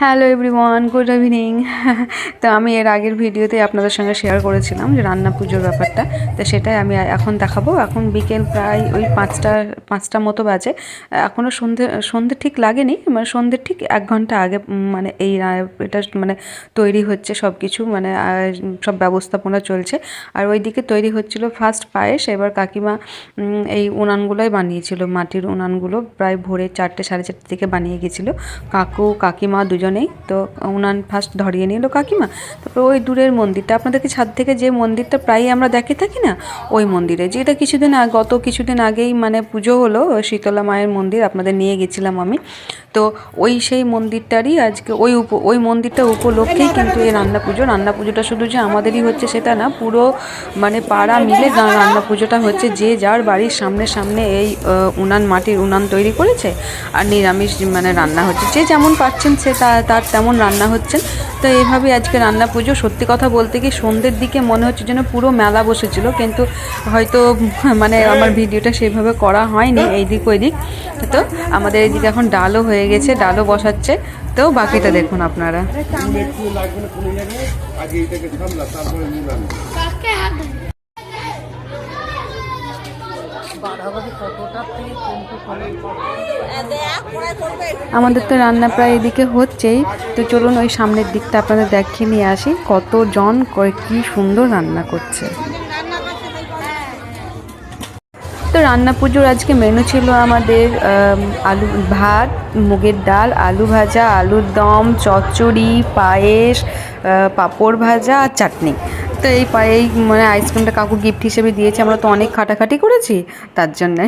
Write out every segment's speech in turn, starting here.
Hello everyone, good evening. তো আমি এর আগের ভিডিওতে আপনাদের সঙ্গে শেয়ার করেছিলাম যে রান্না পুজোর ব্যাপারটা। তো সেটাই আমি এখন দেখাবো। এখন বিকেল প্রায় ওই পাঁচটা মতো বাজে। এখনও সন্ধে ঠিক লাগেনি, মানে সন্ধ্যের ঠিক 1 ঘন্টা আগে মানে এটা মানে তৈরি হচ্ছে সব কিছু, মানে সব ব্যবস্থাপনা চলছে। আর ওইদিকে তৈরি হচ্ছিল ফার্স্ট পায়েস। এবার কাকিমা এই উনানগুলোই বানিয়েছিল, মাটির উনানগুলো প্রায় ভোরে 4টে সাড়ে 4টে থেকে বানিয়ে গেছিলো কাকিমা দুজনেই। তো উনান ফার্স্ট ধরিয়ে নিল কাকিমা। তারপর ওই দূরের মন্দিরটা, আপনাদেরকে ছাদ থেকে যে মন্দিরটা প্রায়ই আমরা দেখে থাকি না, ওই মন্দিরে, যেটা গত কিছুদিন আগেই মানে পুজো হলো, শীতলা মায়ের মন্দির আপনাদের নিয়ে গেছিলাম আমি। তো সেই মন্দিরটারই আজকে ওই মন্দিরটা উপলক্ষেই কিন্তু এই রান্না পুজোটা শুধু যে আমাদেরই হচ্ছে সেটা না, পুরো মানে পাড়া মিলে রান্না পুজোটা হচ্ছে। যে যার বাড়ির সামনে এই মাটির উনান তৈরি করেছে, আর নিরামিষ মানে রান্না হচ্ছে, যে যেমন পাচ্ছেন সে তার তেমন রান্না হচ্ছেন। তো এইভাবে আজকে রান্না পুজো। সত্যি কথা বলতে কি সন্ধ্যের দিকে মনে হচ্ছে যেন পুরো মেলা বসেছিল, কিন্তু হয়তো মানে আমার ভিডিওটা সেভাবে করা হয়নি এইদিক ওইদিক। তো আমাদের এইদিকে এখন ডালও হয়ে গেছে, ডালও বসাচ্ছে। তো বাকিটা দেখুন আপনারা। আমাদের তো রান্না প্রায় এদিকে হচ্ছেই। তো চলুন ওই সামনের দিকটা আপনাদের দেখিয়ে নিয়ে আসি কতজন কি সুন্দর রান্না করছে। তো রান্না পুজোর আজকে মেনু ছিল আমাদের আলু ভাত, মুগের ডাল, আলু ভাজা, আলুর দম, চচ্চড়ি, পায়েস, পাঁপড় ভাজা আর চাটনি। তো এই মানে আইসক্রিমটা কাকু গিফট হিসেবে দিয়েছে। আমরা তো অনেক খাটাখাটি করেছি তার জন্যে।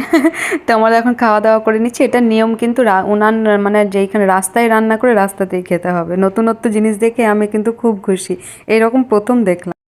তো আমরা এখন খাওয়া দাওয়া করে নিচ্ছি। এটা নিয়ম কিন্তু উনান মানে যেইখানে রাস্তায় রান্না করে রাস্তাতেই খেতে হবে। নতুন জিনিস দেখে আমি কিন্তু খুব খুশি, এরকম প্রথম দেখলাম।